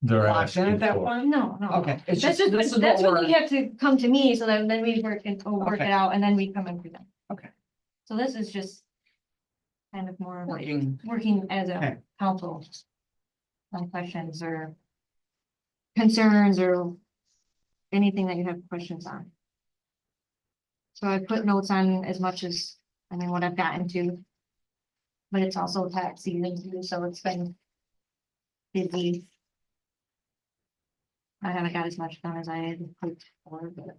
They're locked in asking at that for. point? No, no. Okay, it's That's just, just, this is that's what when you we're, have to come to me, so that then we work and we'll work it Okay. out, and then we come in for them. Okay. So this is just kind of more like working, working as Okay. a council. On questions or concerns or anything that you have questions on. So I put notes on as much as, I mean, what I've gotten to. But it's also tax season too, so it's been busy. I haven't got as much done as I had hoped for, but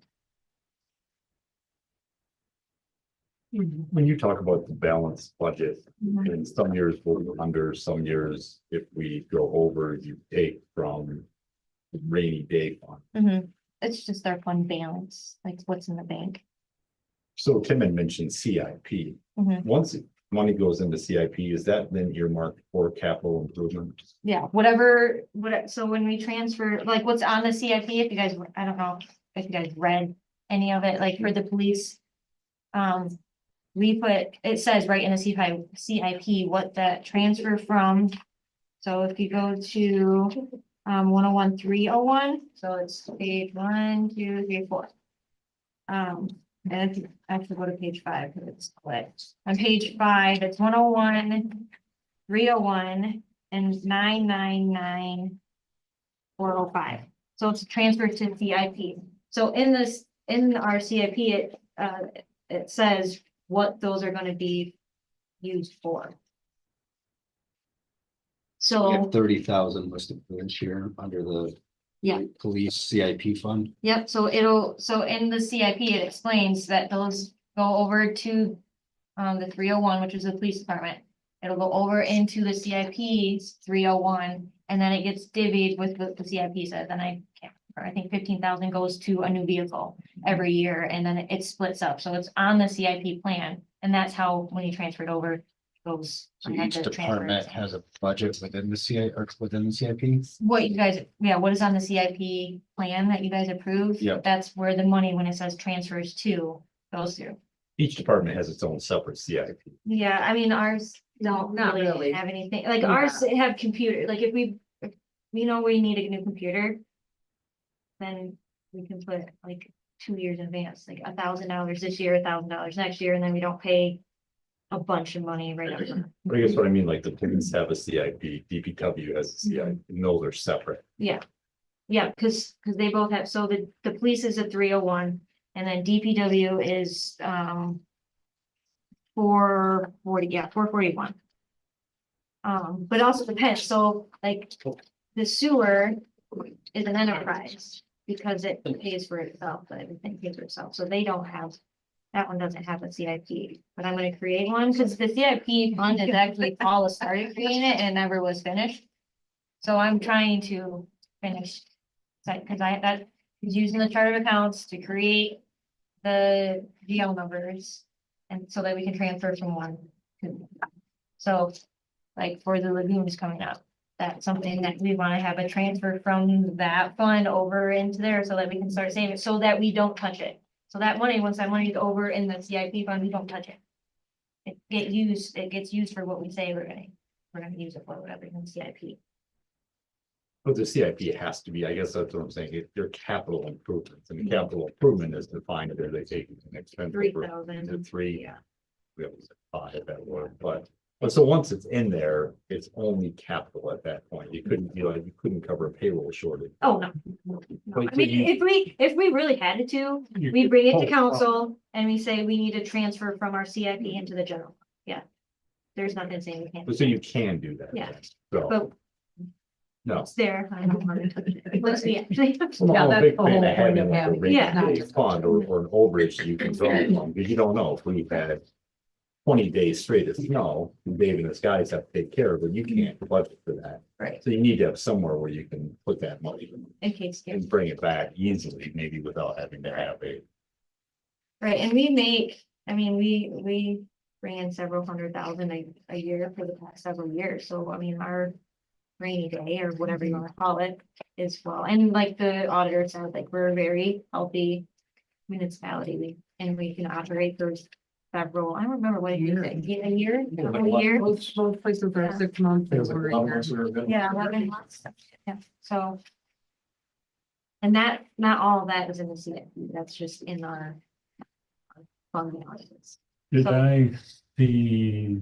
When you talk about the balanced budget, Mhm. in some years we'll go under, some years if we go over, you take from the rainy day fund. it's just our fund balance, like what's in the bank. So Tim had mentioned CIP. Mhm. Once money goes into CIP, is that then earmarked for capital improvement? Yeah, so when we transfer, like what's on the CIP, if you guys, I don't know if you guys read any of it, like for the police. We put, it says right in the CIP what that transfer from. So if you go to 101-301, so it's page 1, 2, 3, 4. And if you actually go to page 5, because it's split. On page 5, it's 101, 301, and 999-405. So it's a transfer to CIP. So in our CIP, it says what those are gonna be used for. So, 30,000 listed for this year under the. Yeah. Police CIP fund. yep, so in the CIP, it explains that those go over to the 301, which is the police department. It'll go over into the CIP's 301, and then it gets divvied with what the CIP says, and I think 15,000 goes to a new vehicle every year, and then it splits up, so it's on the CIP plan, and that's how, when you transfer it over, goes. So ahead each to transfer department it. has a budget within the CI or within the CIP. What you guys, what is on the CIP plan that you guys approved? Yep. That's where the money, when it says transfers to, goes through. Each department has its own separate CIP. Yeah, I mean, ours don't Not really really. have anything, like ours have computer, like if we know we need a new computer. Then we can put like 2 years in advance, like $1,000 this year, $1,000 next year, and then we don't pay a bunch of money right up front. But I guess what I mean, like the police have a CIP, DPW has a CIP, and those are separate. Yeah, because they both have, so the police is a 301, and then DPW is 441. But it also depends, so like the sewer is an enterprise because it pays for itself, but everything pays for itself, so they don't have. That one doesn't have a CIP, but I'm gonna create one, because the CIP fund is actually Paula started creating it and it never was finished. So I'm trying to finish, because that is using the chart of accounts to create the GL numbers. And so that we can transfer from one to. So, like for the lagoons coming up, that's something that we wanna have a transfer from that fund over into there so that we can start saving, so that we don't touch it. So that money, once that money is over in the CIP fund, we don't touch it. It gets used for what we say we're gonna use it for, whatever in CIP. But the CIP has to be, I guess that's what I'm saying, they're capital improvements, and the capital improvement is defined as they take an expense. 3,000. To 3. Yeah. We have 5 that word, but so once it's in there, it's only capital at that point. You couldn't, you couldn't cover a payroll shortage. Oh, no. No. But I mean, if we really had to, we bring it to council and we say we need to transfer from our CIP into the general. Yeah. There's nothing saying we can't. But so you can do that. Yeah. So, But no. it's there. I don't want to. Let's be actually. I'm Yeah, a that's big the fan whole of point having of like a having rainy it, not day just- fund or an overage that you can draw from, because you don't know if we've had 20 days straight of snow, Dave and his guys have to take care of it, you can't budget for that. Right, So you need to have somewhere where you can put that money in case. and bring it back easily, maybe without having to have a. Right, and we make, I mean, we bring in several $100,000 a year for the past several years, so I mean, our rainy day or whatever you wanna call it is well, and like the auditor said, like, we're a very healthy municipality, and we can operate for several, I don't remember what you said, a year, couple of years. Both places are Yeah. 6 months. It was like or a 11 year. months we were gonna- Yeah, 11 months, yeah, so. And that, not all of that is in the CIP, that's just in our fund balances. Did So- I see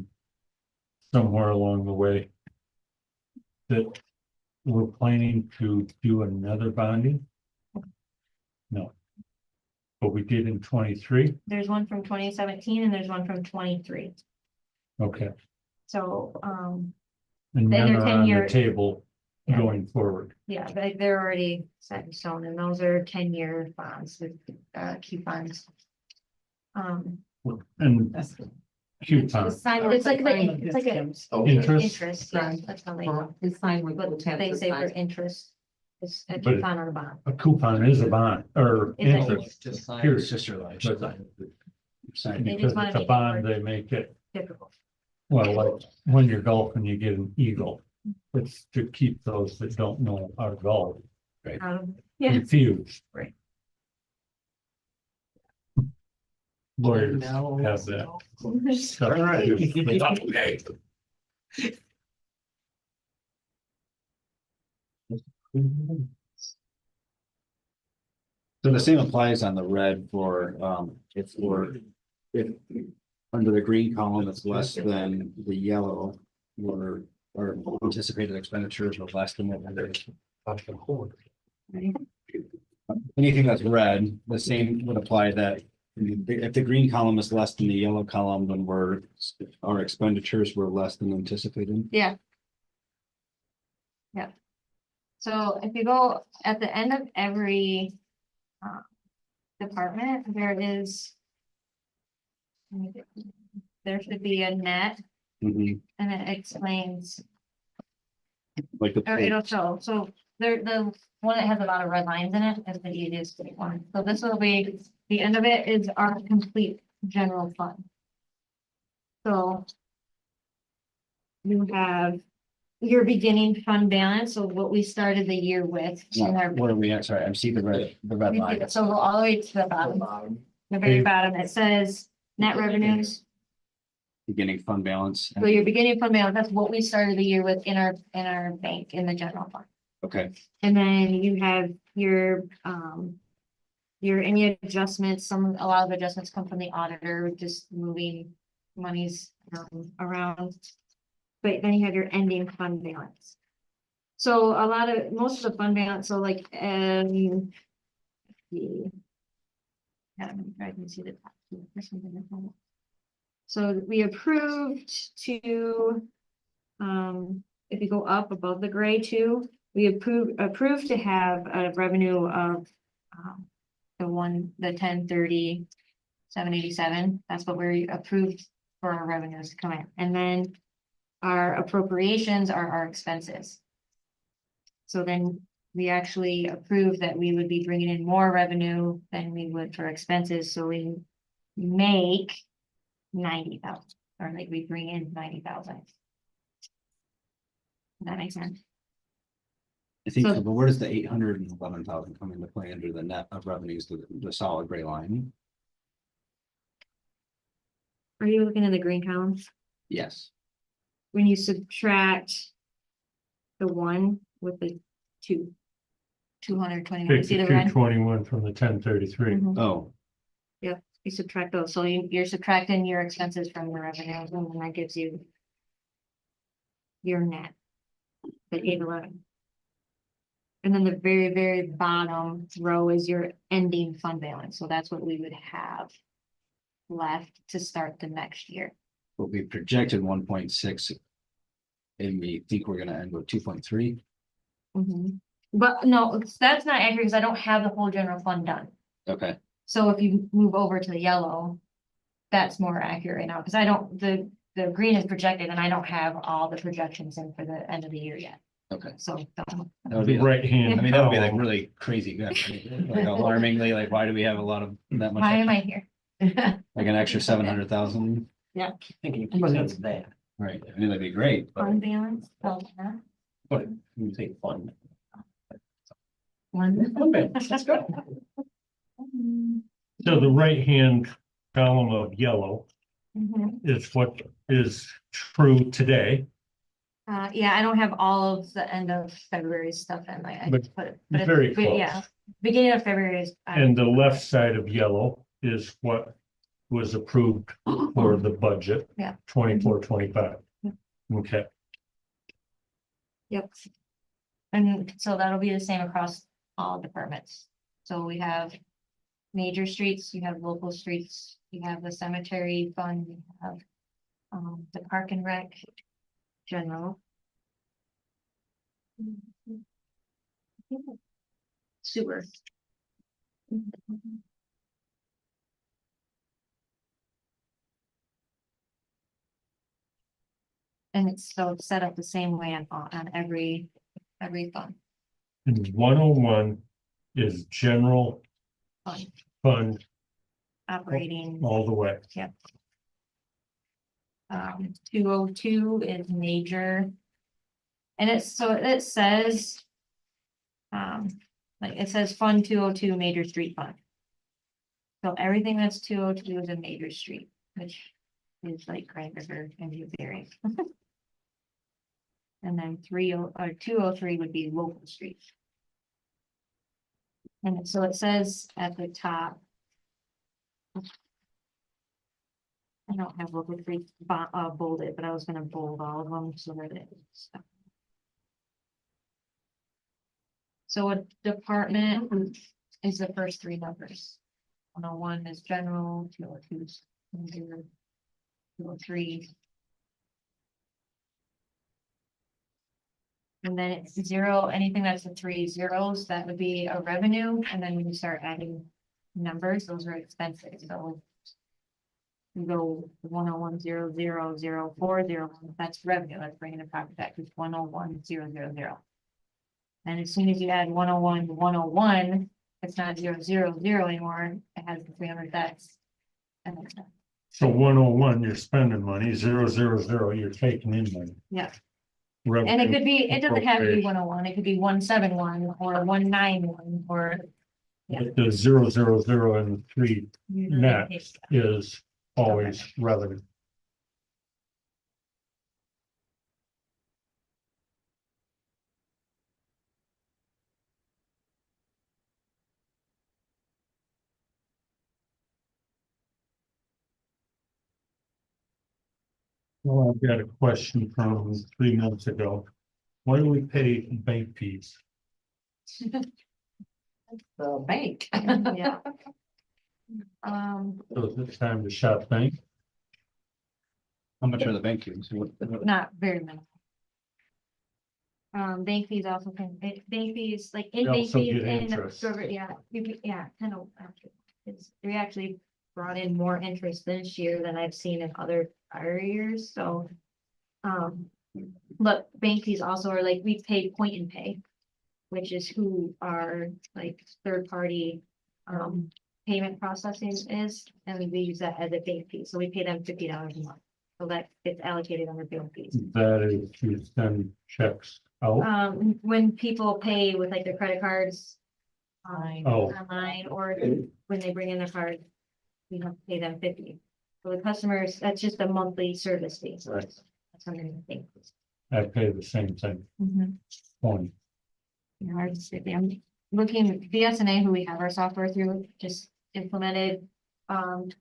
somewhere along the way that we're planning to do another bonding? No. But we did in 23, There's one from 2017 and there's one from 23, okay, so, and Then none they're are on the 10-year table Yeah. going forward. yeah, they're already set in stone, and those are 10-year bonds with, key funds. And coupon, It's like a Okay. Interest? interest, yeah, that's how they, Well, it's signed with. but they say for interest. It's a But- coupon on a bond. a coupon is a bond, or Is it? interest, Just sign, Period. it's just your life. But- Sign. They because just wanna it's a make it bond, work. they make it, Typical. well, like, when you're golfing, you get an eagle. It's to keep those that don't know how to golf Yeah. confused. Right. Lawyers have that. stuff All right. too. So the same applies on the red for, if under the green column, it's less than the yellow, where our anticipated expenditures are less than what we're. Anything that's red, the same would apply that if the green column is less than the yellow column, then our expenditures were less than anticipated. Yeah. Yeah. So if you go at the end of every department, there should be a net, Mhm. and it explains, Like the. or it'll show, so the one that has a lot of red lines in it is the easiest one. So this will be, the end of it is our complete general fund. So you have your beginning fund balance, so what we started the year with. in our- What are we at? Sorry, I'm seeing the red line. So go all the way to the bottom, the very bottom, it says net revenues. Beginning fund balance. So your beginning fund balance, that's what we started the year with in our bank, in the general fund. Okay, And then you have your any adjustments, a lot of adjustments come from the auditor, just moving monies around. But then you have your ending fund balance. So most of the fund balance, so like, yeah, I can see the top. There's something in front. So we approved to, if you go up above the gray two, we approved to have a revenue of, the 1030, 787. That's what we approved for our revenues to come in. And then our appropriations are our expenses. So then we actually approved that we would be bringing in more revenue than we would for expenses, so we make 90,000, or like we bring in 90,000. Does that make sense? I think, So- so, but where does the 811,000 come into play under the net of revenues, the solid gray line? Are you looking at the green columns? Yes, When you subtract the 1 with the 2. 221, see the red? 5221 from the 1033. Mhm. oh, You subtract those, so you're subtracting your expenses from your revenues, and then that gives you your net, the 811. And then the very, very bottom row is your ending fund balance, so that's what we would have left to start the next year. but we projected 1.6. And we think we're gonna end with 2.3. But no, that's not accurate, because I don't have the whole general fund done. Okay, So if you move over to the yellow, that's more accurate right now, because I don't, the green is projected, and I don't have all the projections in for the end of the year yet, okay. so. That would The be, right hand. I mean, that would be like column. really crazy good, like alarmingly, like, why do we have a lot of that much? Why am I here? Like an extra 700,000, Thinking That's bad, right? I mean, that'd be great, but Fund balance, so, yeah. but you say fun. One. That's good. So the right hand column of yellow is what is true today. Yeah, I don't have all of the end of February stuff in, I But just put it, but very but yeah, close. beginning of February is. And the left side of yellow is what was approved for the budget. Yeah. 24, 25. Okay, Yep. And so that'll be the same across all departments. So we have major streets, you have local streets, you have the cemetery fund, you have the park and rec, general. Sewer. And it's so it's set up the same way on every fund. and 101 is general Fund. fund Operating, all the way. 202 is major. And it says. Like it says Fund 202 Major Street Fund. So everything that's 202 is a major street, which is like Craig River and Newberry. And then 203 would be local streets. And so it says at the top. I don't have local streets bolded, but I was gonna bold all of them so that it's. So a department is the first three numbers. 101 is general, 202 is major, 203. And then it's zero, anything that's the 3 zeros, that would be a revenue, and then when you start adding numbers, those are expenses, so. You go 101,000,040, that's revenue, that's bringing the profit back to 101,000. And as soon as you add 101, it's not 000 anymore, it has the 300 that's. So 101, you're spending money, 000, you're taking in money. Yeah. And it could be, it doesn't have to be Appropriation. 101, it could be 171 or 191 or. Yeah. But the 000 and the 3 next is always revenue. Well, I've got a question from 3 months ago. Why do we pay bank fees? The bank. Yeah. So it's time to shop bank. How much are the bank fees? Not very many. Bank fees also bank fees, like in They bank also fees get and, interest. kind of. We actually brought in more interest this year than I've seen in other prior years, so. But bank fees also are like, we pay Point and Pay. Which is who our like third party payment processing is, and we use that as a bank fee, so we pay them $50 a month. So that gets allocated under bank fees. That is to send checks out. When people pay with like their credit cards. Oh. Online, or when they bring in their card, we have to pay them 50. So the customers, that's just a monthly service fee. So Right. that's under the bank fees. I pay the same thing. Phone. You know, I'm looking, BSNA, who we have our software through, just implemented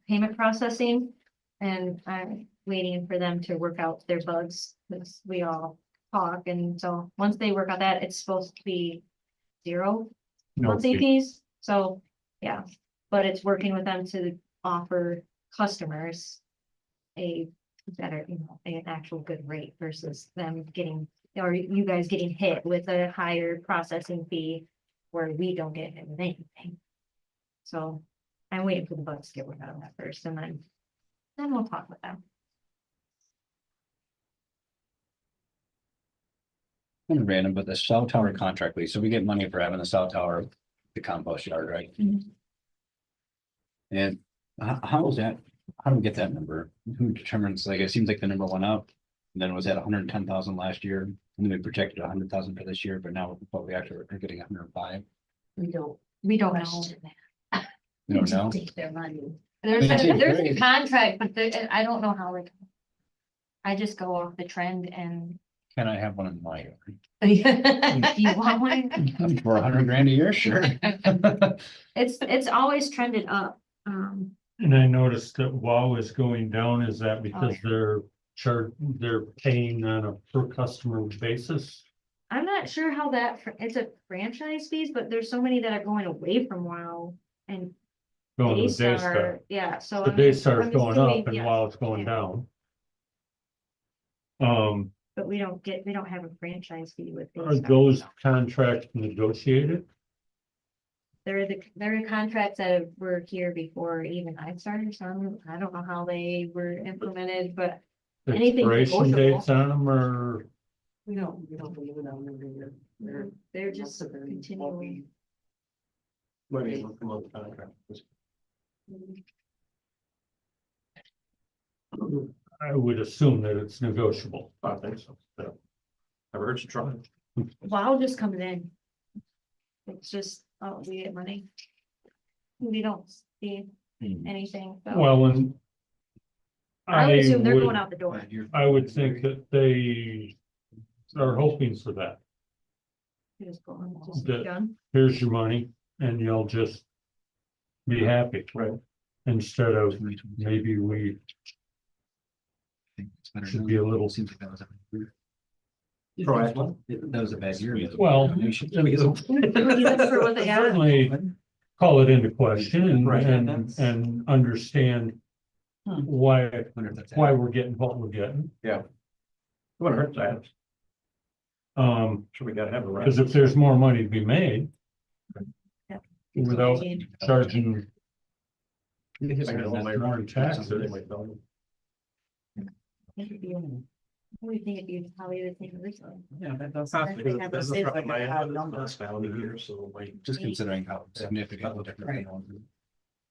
payment processing. And I'm waiting for them to work out their bugs, because we all talk, and so once they work out that, it's supposed to be 0 No monthly fee. fees, so, yeah. But it's working with them to offer customers a better, an actual good rate versus them getting, or you guys getting hit with a higher processing fee where we don't get hit with anything. So I'm waiting for the bugs to get worked out on that first, and then we'll talk with them. Kind of random, but the cell tower contract lease, so we get money for having the cell tower, the compost yard, right? Mhm. And how is that, how do we get that number? Who determines, like, it seems like the number went up. And then was at 110,000 last year, and then we projected 100,000 for this year, but now what we actually are getting 105. We don't We don't know. question that. You don't know? Take their money. There's They take there's a breaks. contract, but I don't know how like. I just go off the trend and. Can I have one in my yard? You want one? For $100,000 a year, sure. It's always trended up. And I noticed that WOW is going down. Is that because Oh, they're paying on a per customer basis? I'm not sure how that, it's a franchise fees, but there's so many that are going away from WOW and Going to Daystar, Daystar. yeah, so. The I'm Daystar's I'm going assuming, up and yeah, WOW is going yeah. down. But we don't have a franchise fee with. Are Daystar, those so. contracts negotiated? They're the contracts that were here before even I started, so I don't know how they were implemented, but anything Expiration negotiable. dates on them or? We don't believe in them. They're just continuing. Maybe it'll come up contract. I would assume that it's negotiable. I think so. Yeah. I've heard you try. WOW just comes in. It's just, oh, we get money. We don't see anything, so. Well, and I would assume they're would- going out the door. I would think that they are hoping for that. Just going, just The- done. Here's your money and you'll just be happy. Right. Instead of maybe we should be a little. Seems like that was Proactive. That was a bad year. Well, We should- For what they have. certainly call it into question and, Right. and understand why Wonder if that's- we're getting what we're getting. Wouldn't hurt to ask. Sure, we gotta have a right. Because if there's more money to be made Yep. without charging I got a little later. more taxes. We think it'd be probably the same originally. Yeah, that's not- That's the problem I have. That's found here, so like. Just considering how significant. different.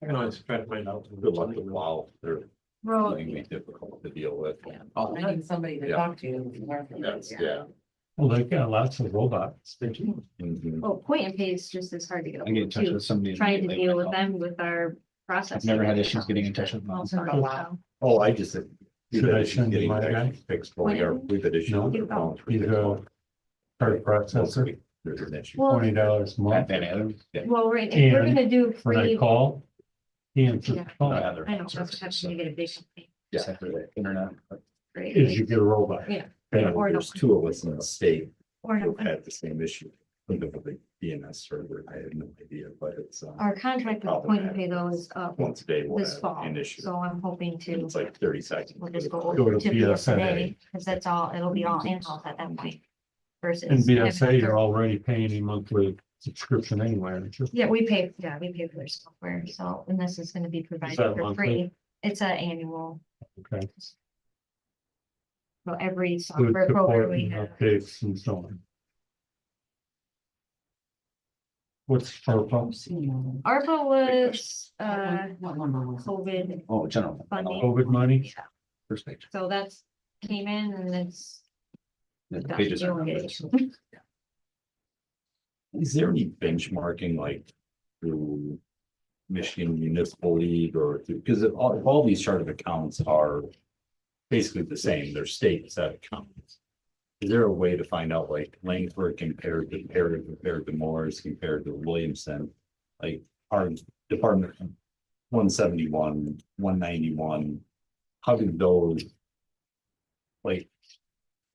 I can always try to find out. Good luck with WOW. They're Well, really difficult to deal with. I need somebody to Yeah. talk to. That's, yeah. Well, they've got lots of robots. Mhm. oh, Point and Pay is just as hard to get I a get in hold touch too. with somebody. Trying to immediately deal when I with call. them with our process. I've never had issues getting in touch with them. Oh, I just. we've Should had I issues send you getting my that guy? Fixed for you. We've had issues with their phones. for He's fixed a phones. card processor, There's an issue. Well, $20 a month. That other. Yeah. Well, if we're And gonna do When I free, call, he answers Yeah. the phone. Other I know, that's services, what so happens when you get a big company. Except for the internet. but- Great. Is you get a robot. Yeah. And Or there's no. two of us in the state Or no, who've had the same issue. Think of the DNS server. I had no idea, but it's, our contract with Point and Pay though is up once a day. we'll this have fall, an issue. so I'm hoping to, It's like 30 seconds. we'll just go Go to to BSNA. BSNA, because that's all, it'll be all in-house at that point. Versus. And BSA, having you're to- already paying a monthly subscription anyway, aren't you? Yeah, we pay for their software, so, and this is gonna be provided that for monthly? free. It's an annual, Okay. so every Good software program support we and have. updates and so on. What's ARPA? ARPA was, What number was it? COVID Oh, general. funding. COVID money? First page. So that's came in and it's. Yeah, the done. pages You are don't get numbered. it. Is there any benchmarking like through Michigan Municipal League or through, because all these chart of accounts are basically the same, they're state set accounts. Is there a way to find out like Langford compared to Morris, compared to Williamson? Like our department 171, 191, how do those? Like,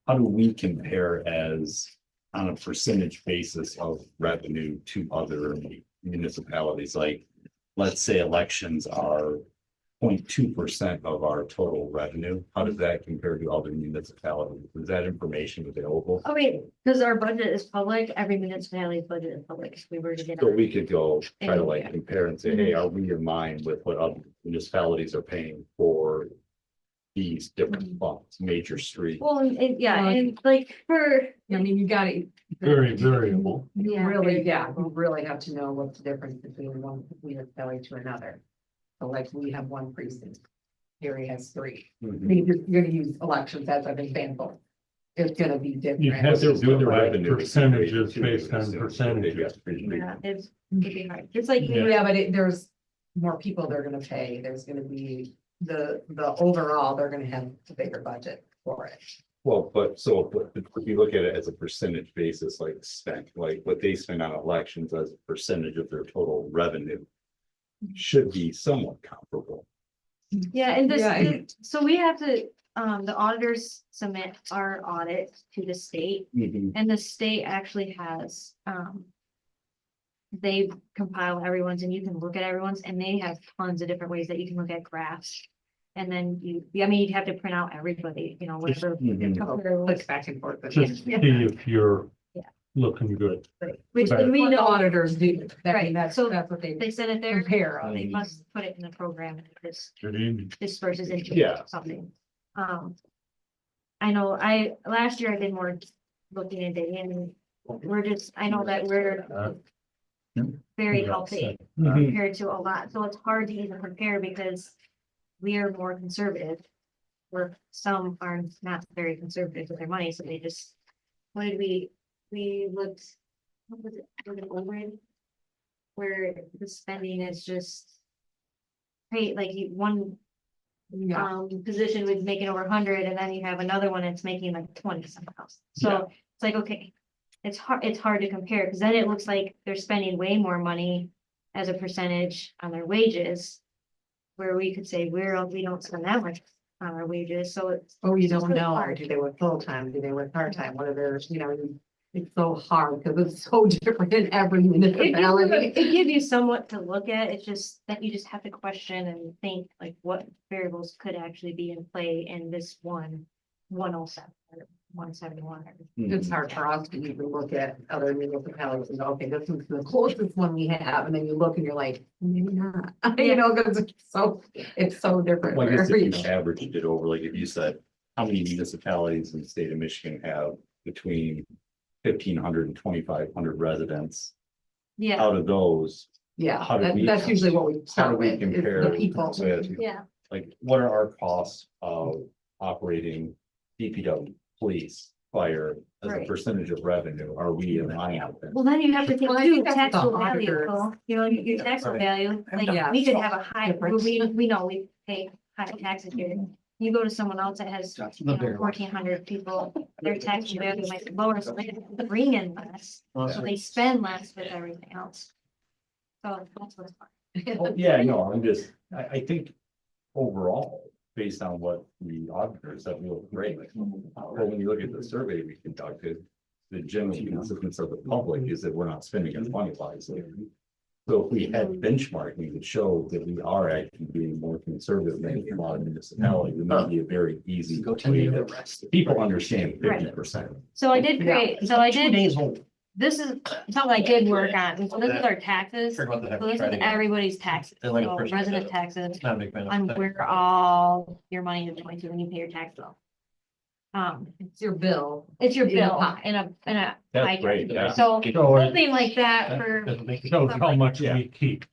how do we compare as on a percentage basis of revenue to other municipalities? Like, let's say elections are 0.2% of our total revenue. How does that compare to other municipalities? Is that information available? I mean, because our budget is public, every municipality's budget is public, if we were to get. So our- we could go try to like Yeah. compare and say, hey, are we in line with what other municipalities are paying for these different funds, major streets? Well, yeah, Well, and like for, I mean, you gotta. Very variable. You Yeah, really, very yeah, you variable. really have to know what's the difference between one municipality to another. So like we have one precinct, Gary has three. Mhm. You're gonna use elections as an example. It's gonna be different. You have to do the right Revenue percentages too, based on so percentages. yeah, it'd be hard, it's like, Yeah. Yeah, but there's more people they're gonna pay, there's gonna be the overall, they're gonna have a bigger budget for it. Well, but so if you look at it as a percentage basis, like spent, like what they spend on elections as a percentage of their total revenue. Should be somewhat comparable. Yeah, and Yeah, this, so we have to, the auditors submit our audit to the state, and the state actually has, they compile everyone's and you can look at everyone's and they have tons of different ways that you can look at graphs. And then I mean, you'd have to print out everybody, you know, whatever. Mhm. Click back and forth. Just see if you're Yeah. looking good. Which Right. we What the know, auditors do, Right, that's so what they they send it there, compare. they must put it in the program and this Good evening. disperses into Yeah. something. I know last year I did more looking into it and we're just, I know that we're very healthy Mhm. compared to a lot, so it's hard to even compare because we are more conservative. Where some are not very conservative with their money, so they just, what did we looked, what was it overage? Where the spending is just. Great, like one Yeah, position was making over 100 and then you have another one that's making like 20 somehow. So it's like, okay, it's hard to compare because then it looks like they're spending way more money as a percentage on their wages. Where we could say we don't spend that much on our wages, so it's. oh, you it's don't really know, hard. do they work full-time, do they work part-time, what are their, it's so hard, because it's so different in every municipality. It give you somewhat to look at, it's just that you just have to question and think like what variables could actually be in play in this 107 or 171. It's hard for us to even look at other municipalities and go, okay, this is the closest one we have, and then you look and you're like, maybe not, because it's so different. Well, I for guess if you every- averaged it over, like if you said, how many municipalities in the state of Michigan have between 1,500 and 2,500 residents? Yeah, Out of those, Yeah, How do we- that's usually what we how do start we with, is compare the people. with, yeah, like, what are our costs of operating DPW, police, fire as a Right. percentage of revenue? Are we in line with them? well, then you have to think Well, I too, think that's the taxable value, auditors. Paul. You know, your taxable value, like, Yeah. we could have a high, Difference. we know we pay high taxes here. You go to someone else that has, That's you the know, bigger one. 1,400 people, their taxable value might be lower, so they bring in less, so they spend less with everything else. So that's what's fun. Oh, yeah, no, I think overall, based on what the auditors have looked great. But when you look at the survey we conducted, the general consensus of the public is that we're not spending our money wisely. So if we had benchmarking that show that we are actually being more conservative than a lot of municipalities, it might be a very easy way to, people understand 50%. So I did create, so I did, days old. this is something I did work on, so this is our taxes, so Figure out the this is everybody's taxes, They're like a so person resident that- taxes. Not a big fan. On where all your money is going to when you pay your tax bill. It's your bill. It's your In a bill pie. in a pie That's chart. great, yeah. So So it something like that for, shows how much Yeah. we keep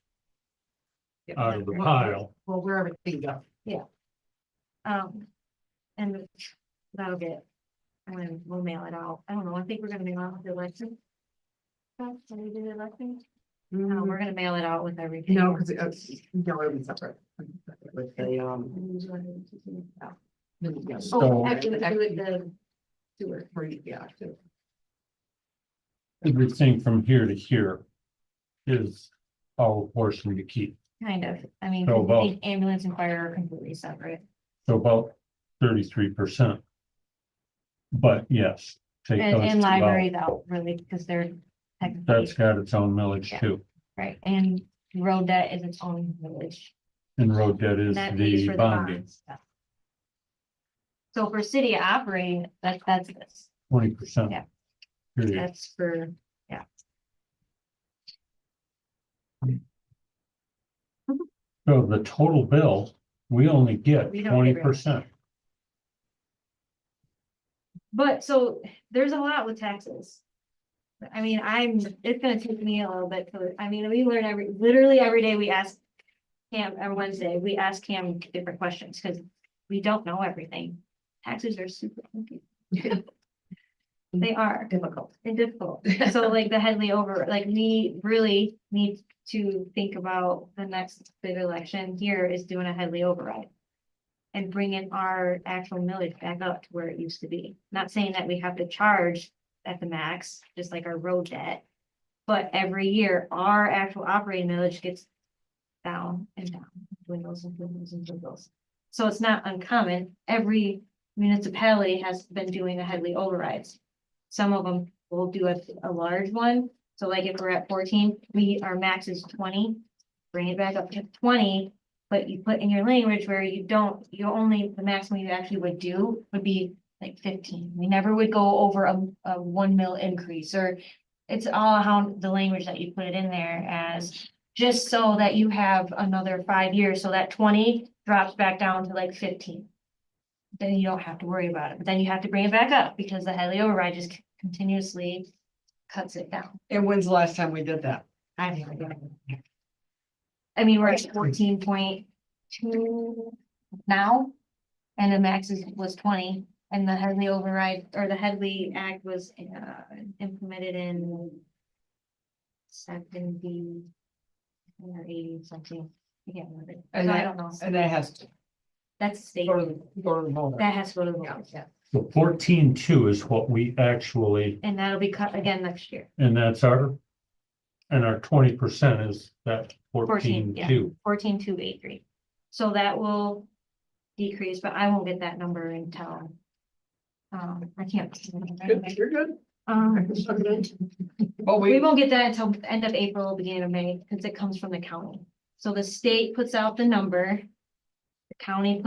out of the pile. Well, wherever things go. and that'll get, and then we'll mail it out. I don't know, I think we're gonna mail out with the election. So we do the election? No, we're gonna mail it out with everything. No, because it'll be separate. With the, Oh, actually, with the sewer, yeah. Everything from here to here is our portion to keep. kind of, I mean, So I about- think ambulance and fire are completely separate. So about 33%. But yes. take And, those and two out. libraries out really, because they're technically, That's got its own millage Yeah. too. right, and road debt is its own village. And road debt is And that pays the for the bonding, bonds. Yeah. So for city operating, that's this, 20%. Yeah. Period. that's for, So the total bill, we only get We don't get 20%. but so there's a lot with taxes. I mean, it's gonna take me a little bit to, I mean, we learn literally every day we ask Cam, every Wednesday, we ask Cam different questions, because we don't know everything. Taxes are super funky. They are. Difficult. And difficult. So like the Headley over, like we really need to think about the next big election here is doing a Headley override. And bringing our actual millage back up to where it used to be. Not saying that we have to charge at the max, just like our road debt. But every year, our actual operating millage gets down and down, dwindles and dwindles and dwindles. So it's not uncommon. Every municipality has been doing the Headley overrides. Some of them will do a large one. So like if we're at 14, our max is 20, bring it back up to 20. But you put in your language where the maximum you actually would do would be like 15. We never would go over a 1 mil increase, or it's all how the language that you put it in there as just so that you have another 5 years, so that 20 drops back down to like 15. Then you don't have to worry about it, but then you have to bring it back up because the Headley override just continuously cuts it down. And when's the last time we did that? I have no idea. I mean, we're at 14.2 now, and the max was 20, and the Headley override, or the Headley Act was implemented in 70 or 80 something. I can't remember. And So I that- don't know. And that has to That's state. go to the voter. That has to go to the Yeah, voters, yeah. The 14.2 is what we actually, and that'll be cut again next year. and that's our 20% is that 14, yeah. 14.2. 14,283. So that will decrease, but I won't get that number until. I can't. Good, you're good. But We we, won't get that until end of April, beginning of May, because it comes from the county. So the state puts out the number. The county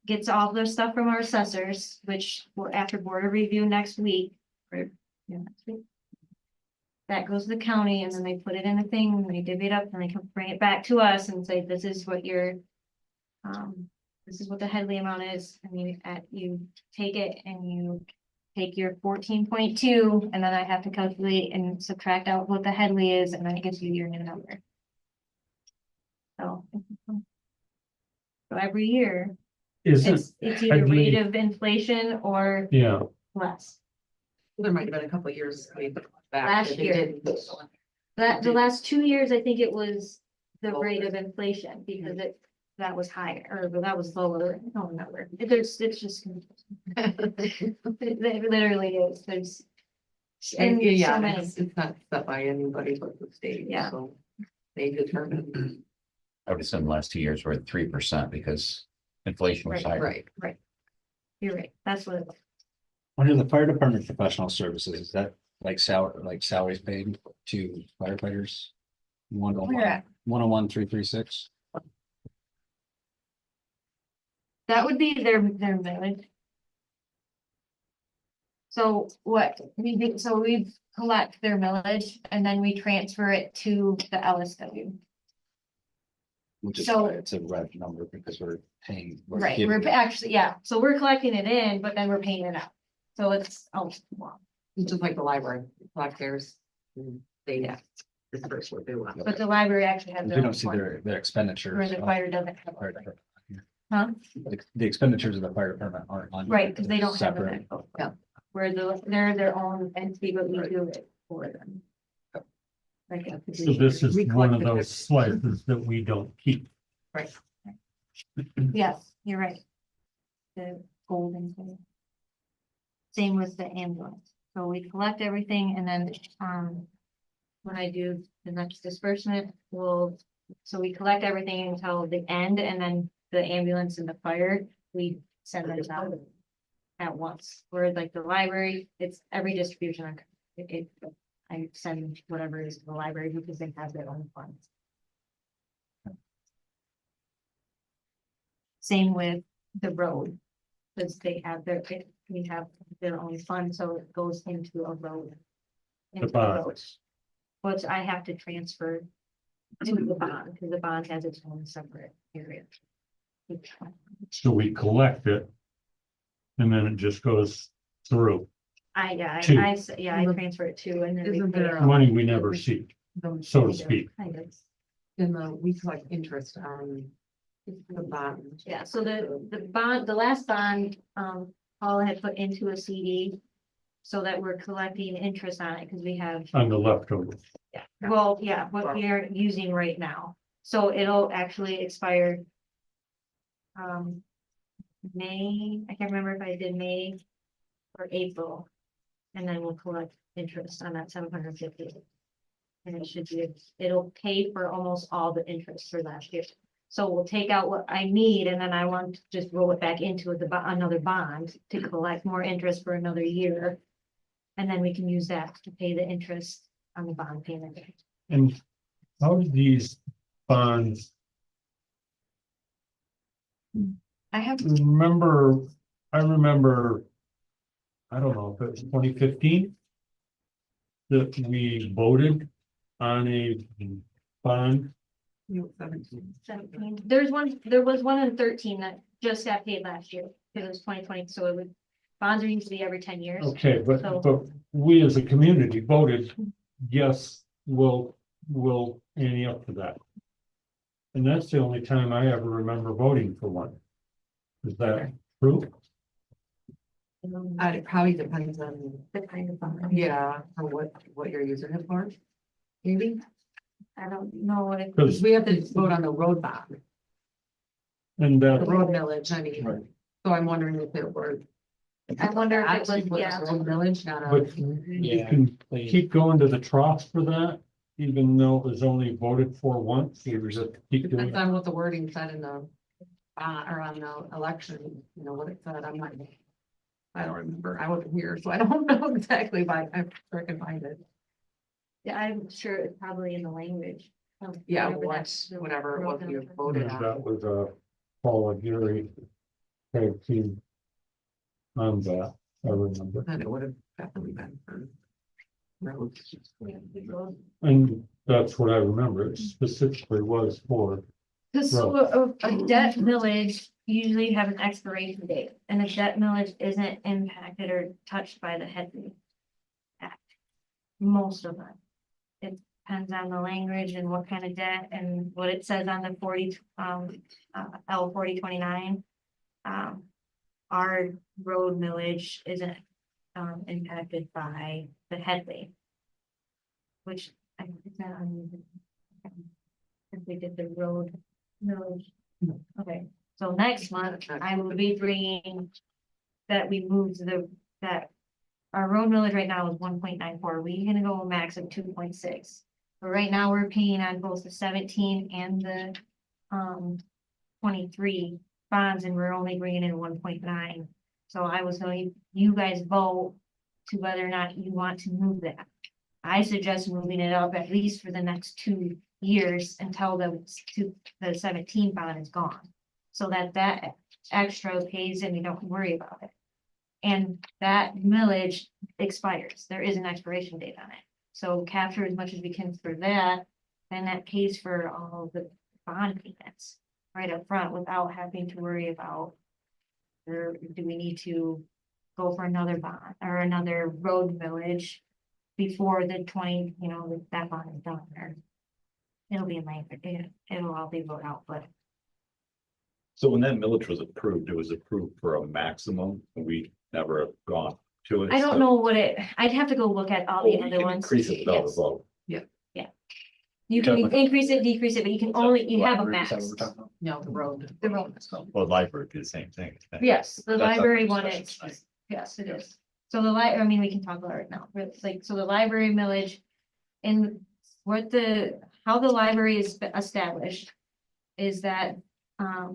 gets all their stuff from our assessors, which we're after board of review next week. Next week. That goes to the county and then they put it in a thing, and they divvy it up and they can bring it back to us and say, this is what this is what the Headley amount is. And you take it and you take your 14.2, and then I have to calculate and subtract out what the Headley is, and then it gives you your new number. So every year, Isn't, it's either Headley- rate of inflation or yeah, less. there might have been a couple of years way back. Last that they year. didn't. The last 2 years, I think it was the rate of inflation, because that was higher, or that was lower, I don't remember. It's just. It literally is, there's. And so yeah, many. it's not set by anybody but the state. Yeah. So they determine. I would assume the last 2 years were at 3% because inflation was higher. Right. You're right, that's what it was. Under the fire department professional services, is that like salaries paid to firefighters? Where at? 101,336. That would be their millage. So what we do, so we collect their millage and then we transfer it to the LSW. Which is So- why it's a red number because we're paying. Right, giving- we're actually, yeah, so we're collecting it in, but then we're paying it out. So it's, well, It's just like the library, collect theirs. And they disperse what they want. but the library actually has We their own don't see fund, their expenditures. where the of fire doesn't have. the fire one. department here. Huh? The expenditures of the fire department aren't on. Right, because they don't have separate. that. Yeah. Where they're their own entity, but we do it for them. Like, so this is We one of collected those slices that we don't keep. yes, you're right. The golden thing. Same with the ambulance. So we collect everything and then, when I do the next disbursement, so we collect everything until the end, and then the ambulance and the fire, we send them out at once. Where like the library, it's every distribution. I send whatever is to the library because they have their own funds. Same with the road, because we have their own fund, so it goes into a road. into the road, bonds. Which I have to transfer to the bond, because the bond has its own separate area. So we collect it. And then it just goes through, I Two. transfer it to, and then. we Isn't pay there it. a- money we never see, so to speak. Kind of. We collect interest on the bond. Yeah, so the last bond, Paula had put into a CD. So that we're collecting interest on it, because we have, On the leftovers. well, yeah, what we are using right now. So it'll actually expire. May, I can't remember if I did May or April. And then we'll collect interest on that 750. And it should be, it'll pay for almost all the interest for last year. So we'll take out what I need and then I want to just roll it back into another bond to collect more interest for another year. And then we can use that to pay the interest on the bond payment. And how do these bonds, I have, I remember, I don't know if it was 2015 that we voted on a bond. 17. There was one in 13 that just got paid last year. It was 2020, so it would, bonds are used to be every 10 years. Okay, So- but we as a community voted, yes, we'll ante up to that. And that's the only time I ever remember voting for one. Is that true? It probably depends on, The kind of bond. yeah, on what you're using it for. Maybe, I don't know what it. Because, we have to vote on the road bond, and the road millage, I mean, Right. so I'm wondering if it were. I wonder if it Actually, was, was yeah. road millage, not a. but you can keep going to the trough for that, even though it was only voted for once, you just keep doing Depends it. on what the wording said in the, or on the election, you know, what it said, I'm not. I don't remember, I wasn't here, so I don't know exactly, but I'm sure I can find it. Yeah, I'm sure it's probably in the language. of Yeah, whatever what, that's the whatever it was road you millage. voted And on. that was a Paul Gary tag team on that, I remember. Then it would have definitely been for roads. Yeah, the road. And that's what I remember, it specifically was for, Cause so a debt millage usually have an expiration date, and a debt millage isn't impacted or touched by the Headley Act. Most of them. It depends on the language and what kind of debt and what it says on the L 4029. Our road millage isn't impacted by the Headley. Which I think is that on. If we did the road millage. Okay, so next month I will be bringing that we moved that our road millage right now is 1.94. We're gonna go a max of 2.6. But right now we're paying on both the 17 and the 23 bonds, and we're only bringing in 1.9. So I was going, you guys vote to whether or not you want to move that. I suggest moving it up at least for the next 2 years until the 17 bond is gone. So that extra pays and we don't worry about it. And that millage expires. There is an expiration date on it. So capture as much as we can for that, then that pays for all of the bond payments right up front without having to worry about. Or do we need to go for another bond or another road millage before the 20, that bond is done, or it'll be in language, it'll all be voted out, but So when that millage was approved, it was approved for a maximum, and we never have gone to it. I don't so- know I'd have to go look at all Oh, the you other can ones. increase it without a Yes. vote. You can increase it, decrease it, but you can only, you have a max. No, the road. The road. Well, library would be the same thing. I think. Yes, the That's up for library one discussion is, tonight. yes, it is. So I mean, we can talk about it now, but it's like, so the library millage. And how the library is established. Is that,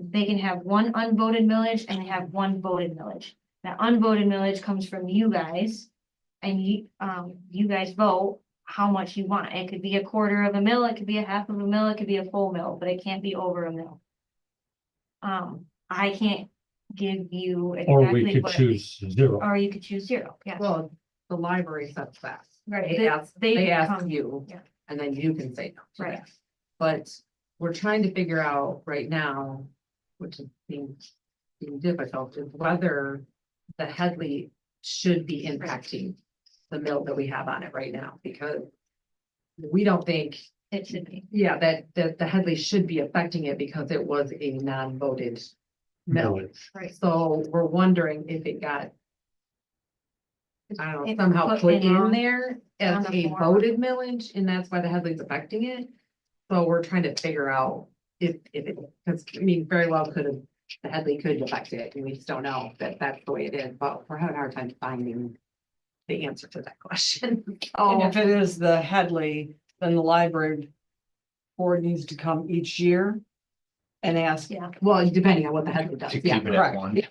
they can have one unvoted millage and they have one voted millage. That unvoted millage comes from you guys. And you guys vote how much you want. It could be a quarter of a mill, it could be a half of a mill, it could be a full mill, but it can't be over a mill. I can't give you or exactly we could what, choose zero. or you could choose 0, yeah. Well, the library sets that. Right, They ask come- you, yeah. and then you can say no. to Right. that. But we're trying to figure out right now, which is being difficult, is whether the Headley should be impacting the mill that we have on it right now, because we don't think, It should be. yeah, that the Headley should be affecting it because it was a non-voted mill. Millage. Right. So we're wondering if it got I don't know, If somehow put put in in on- there as on the a form. voted millage, and that's why the Headley's affecting it. So we're trying to figure out if it, because, I mean, very well could have, the Headley could affect it, and we just don't know that that's the way it is, but we're having a hard time finding the answer to that question. And Oh, if it is the Headley, then the library board needs to come each year and ask. Yeah, well, depending on what the Headley does, To yeah. keep it at correct. one.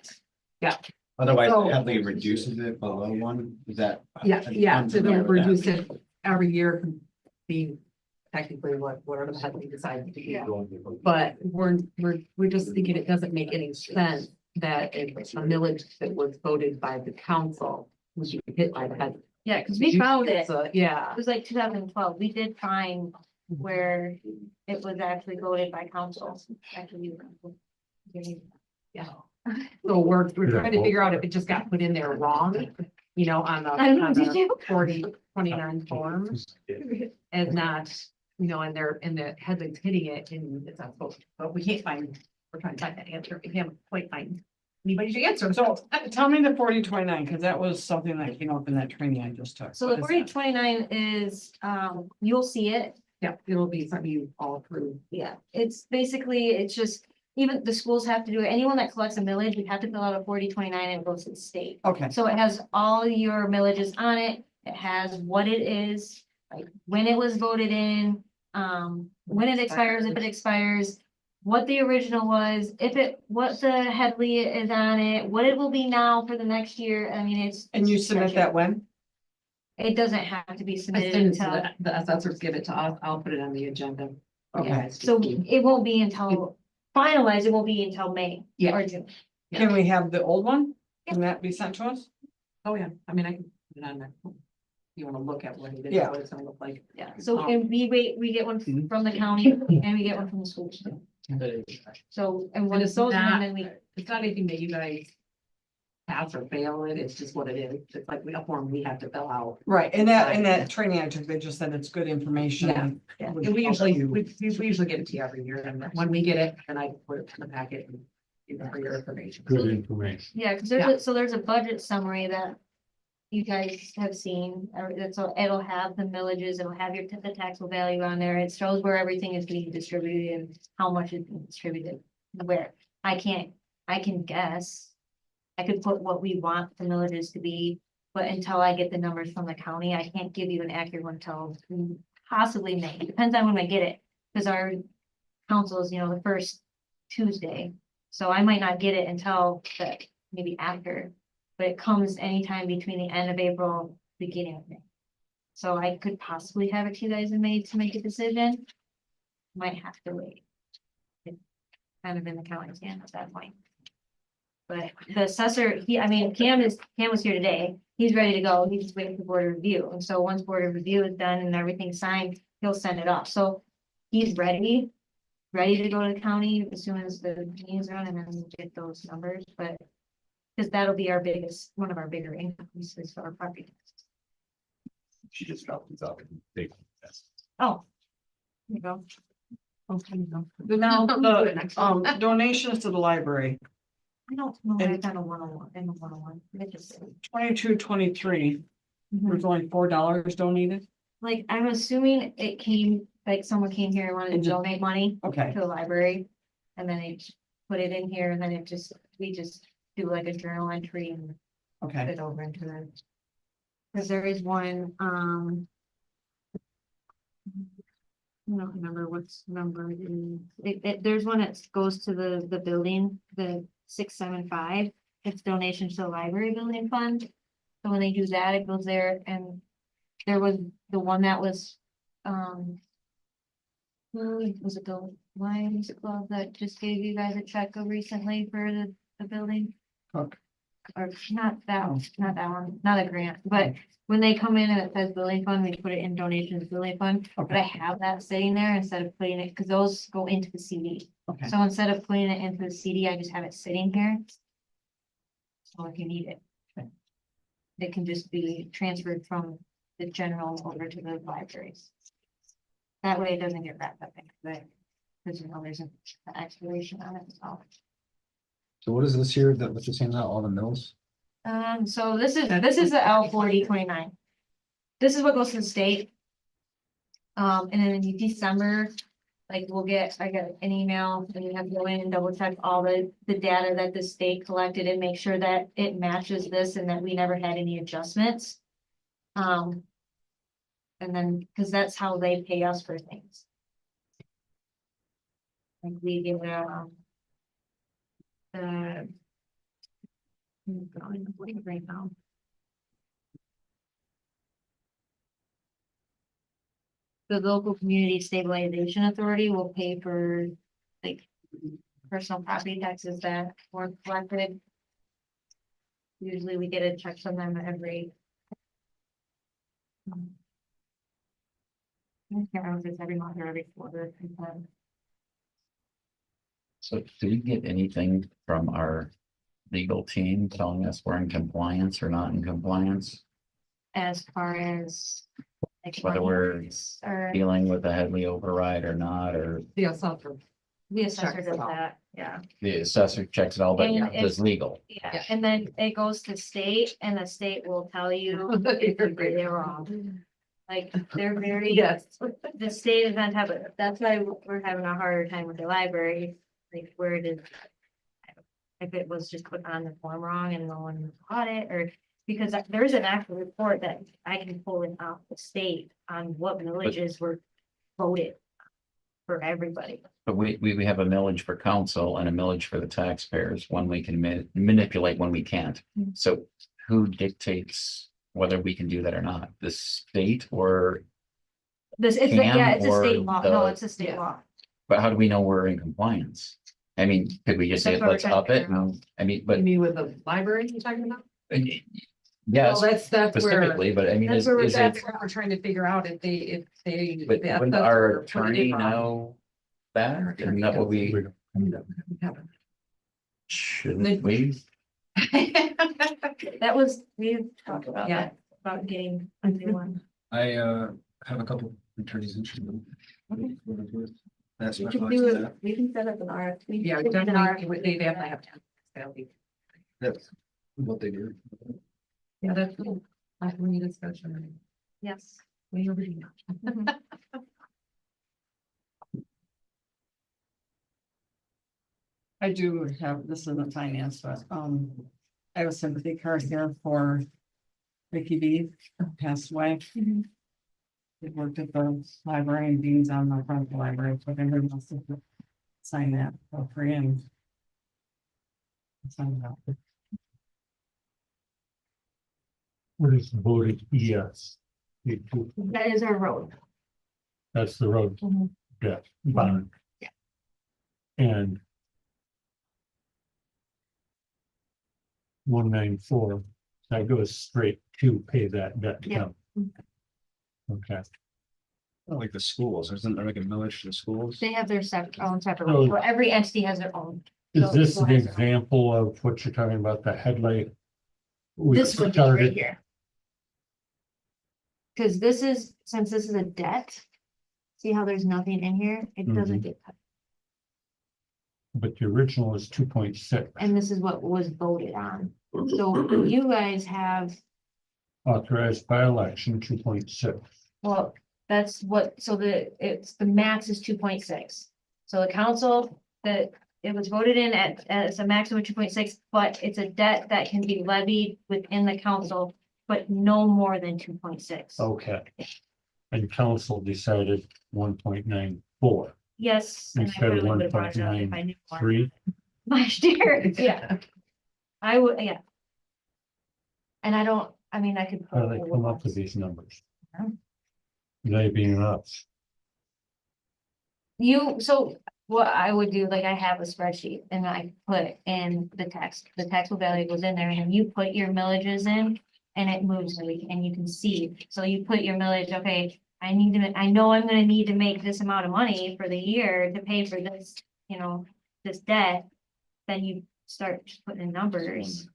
Yeah. Otherwise, So- Headley reduces it below one, is that? Yeah, so they'll I'm familiar with that. reduce it every year, being technically whatever the Headley decides to do. But we're just thinking it doesn't make any sense that a millage that was voted by the council was hit by the Headley. yeah, because we found it. So, yeah, It was like 2012. We did find where it was actually voted by council. Actually, yeah. So we're trying to figure out if it just got put in there wrong, you know, on the, I don't know, on did the you? 4029 form. And not, you know, and the Headley's hitting it and it's not supposed to, but we can't find, we're trying to find that answer. We can't quite find anybody to answer. So tell me the 4029, because that was something that came up in that training I just took. So What the is forty that? twenty-nine is, you'll see it. Yeah, it'll be something you all approve. Yeah, it's basically, it's just, even the schools have to do it. Anyone that collects a millage, you have to fill out a 4029 and it goes to the state. Okay, So it has all your millages on it. It has what it is, like when it was voted in, when it expires, if it expires, what the original was, what the Headley is on it, what it will be now for the next year. I mean, it's. and you submit that when? It doesn't have to be As submitted soon as until, the assessors give it to us, I'll put it on the agenda. Okay. so it won't be until finalized, it won't be until May Yeah. or June. Yeah. Can we have the old one? Can that be sent to us? Oh, yeah, I mean, I can put it on there. You wanna look at what it is, Yeah. what it's gonna look like. Yeah, so Um, and we get one Mhm. from the county and we get one from the schools. So, and when it's it's those, not- and then we, It's not anything that you guys pass or fail it, it's just what it is. It's like a form we have to fill out. Right, in that training I took, they just said it's good information. Yeah, yeah. And we usually, we usually get it to you every year, and when we get it, then I put it in the packet and give it for your information. Good information. yeah, because there's a budget summary that you guys have seen, it'll have the millages, it'll have the taxable value on there. It shows where everything is being distributed and how much is being distributed, where I can guess. I could put what we want the millages to be, but until I get the numbers from the county, I can't give you an accurate one until possibly May. Depends on when I get it, because our council is, the first Tuesday. So I might not get it until maybe after, but it comes anytime between the end of April, beginning of May. So I could possibly have it to you guys in May to make a decision. Might have to wait. It's kind of in the county's hand at that point. But the assessor, Cam was here today. He's ready to go. He's just waiting for board of review. And so once board of review is done and everything's signed, he'll send it off. So he's ready to go to the county as soon as the meetings are on and then we'll get those numbers, but because that'll be one of our bigger increases for our property taxes. She just dropped these off. Big. Oh. There you go. Okay, no. Now, Good, next the, one. donations to the library, I don't know. And- I've done a 101 and a 101. It just- 22-23, there's only $4 donated. Like, I'm assuming it came, like someone came here and wanted to And just- donate money Okay, to the library. And then they put it in here and then we just do like a journal entry and put okay. it over into the. Cause there is one, I don't remember what's number it is. There's one that goes to the building, the 675. It's donation to the library building fund. So when they do that, it goes there and there was the one that was, who was it the Lions Club that just gave you guys a check recently for the building? Cook. Or not that one, not a grant, but when they come in and it says building fund, we put it in donations building fund. But I Okay, have that sitting there instead of putting it, because those go into the CD. okay. So instead of putting it into the CD, I just have it sitting here. So if you need it. It can just be transferred from the general over to the libraries. That way it doesn't get wrapped up into the, because there's an expiration on it, so. So what is this here that, what you're saying now, all the mills? So this is the L 4029. This is what goes to the state. And then in December, like I got an email and you have to go in and double check all the data that the state collected and make sure that it matches this and that we never had any adjustments. And then, cause that's how they pay us for things. Like we give right now. The local community stabilization authority will pay for like personal property taxes that were collected. Usually we get a check from them every. I can't remember if it's every month or every quarter. So do we get anything from our legal team telling us we're in compliance or not in compliance? As far as. Like Whether we're finance or dealing with a Headley override or not, or The assessor. the assessor checks does it all. that, yeah. the assessor checks it all, but And does legal. Yeah, Yeah. and then it goes to state and the state will tell you if you did it wrong. Like, they're very, Yes. the state is on top of it. That's why we're having a harder time with the library, like where it is. If it was just put on the form wrong and no one caught it, or because there's an actual report that I can pull it off the state on what villages were voted for everybody. But we have a millage for council and a millage for the taxpayers, one we can manipulate, one we can't. Mhm. So who dictates whether we can do that or not? The state or, This, it's, yeah, it's a state law. No, the- it's a state Yeah. law. but how do we know we're in compliance? I mean, could we just say, That's what we're let's trying to up it? figure out. And I mean, You but mean with the library you're talking about? yes, Well, that's where, specifically, but I mean, That's is where we're is it? that's what we're trying to figure out if they. But the wouldn't assessor our put it attorney wrong. know that? Isn't that what we, shouldn't we? That was, we talked about Yeah. that, about getting a new one. I have a couple attorneys interested. That's We my can thoughts do on it, that. we can set up an RFP. Yeah, We can do an definitely, RFP. they definitely have to. That'll be- That's what they do. Yeah, that's cool. We need discussion. Yes. We already know. I do have, this isn't finance, but, I have a sympathy card here for Vicky B, passed away. Mhm. It worked at the library and Dean's on the front of the library, but everyone else to sign that for free and sign it out. What is voted yes? That is our road. That's the road Mhm. debt bond. Yeah. And 194, that goes straight to pay that debt Yeah. down. Okay, Like the schools, isn't there like a millage to the schools? They have their own separate, So- road. So every entity has their own. is So this school an has their own. example of what you're talking about, the headlight? We This would be right started, here. Cause this is, since this is a debt. See how there's nothing in here? It doesn't Mhm. get cut. but the original is 2.6, And this is what was voted on. So you guys have, authorized by election 2.6. well, that's what, so the max is 2.6. So the council, that it was voted in as a maximum of 2.6, but it's a debt that can be levied within the council, but no more than 2.6. Okay. And council decided 1.94, Yes. and I instead of probably would've brought it up if I knew more 1.93. last year, yeah. I would, yeah. And I don't, I mean, I could. How put do they all come of up with us. these numbers? Yeah. They being us. So what I would do, like I have a spreadsheet and I put in the taxable value goes in there and you put your millages in. And it moves and you can see, so you put your millage, okay, I know I'm gonna need to make this amount of money for the year to pay for this, this debt. Then you start putting in numbers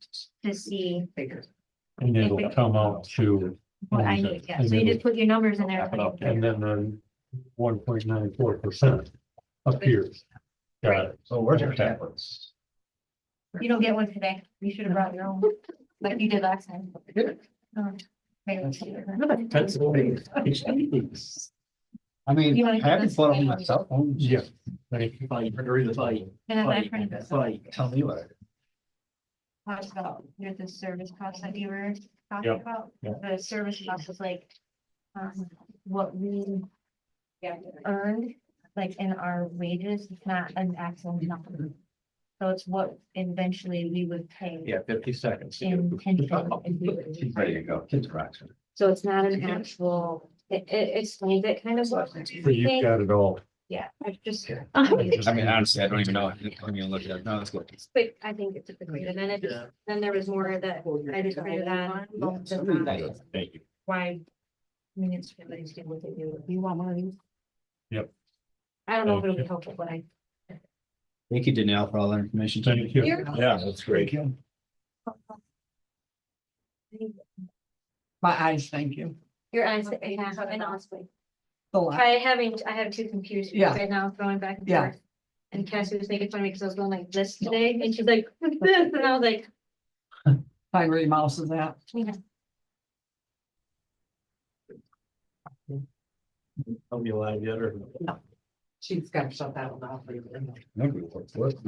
to see Figures. And it'll come out to. what I need, yeah, so you just put your numbers in there. And then 1.94% appears. Got it. So where's your Okay. tablets? You don't get one today, you should have brought your own. like you did last time. Yeah. Maybe. I mean, You wanna I give haven't us- put on my cell phone. Yeah. Thank you. Fight, during the fight, And then I printed this. Tell me what. Talked about, there's the service cost that you were talking Yep, about. yep. The service cost was like, what we earned, like in our wages, it's not an actual number. So it's what eventually we would pay yeah, 50 seconds. in pension. if we were to There you retire. go. Kids cracks. So it's not an actual, it explains it kind of what. So you've got it all. Yeah, I just. I mean, honestly, I don't even know. I haven't even looked at it. No, that's good. Quick, I think it's a quick read, and then it, then there was more that I just printed on. Thank you. Why municipalities do what they do. You want one of these? Yep. I don't know if it'll be helpful, but I. Thank you, Danielle, for all that information. Thank you. Yeah, that's great. My eyes, thank you. Your eyes, and honestly, The lot. I have two computers Yeah. right now going back and Yeah. forth. And Cassie was making fun of me because I was going like this today, and she's like, what's this? And I was like, Find where your mouse is at. yeah. I'll be alive yet or? She's got to shut that one off. Nobody works.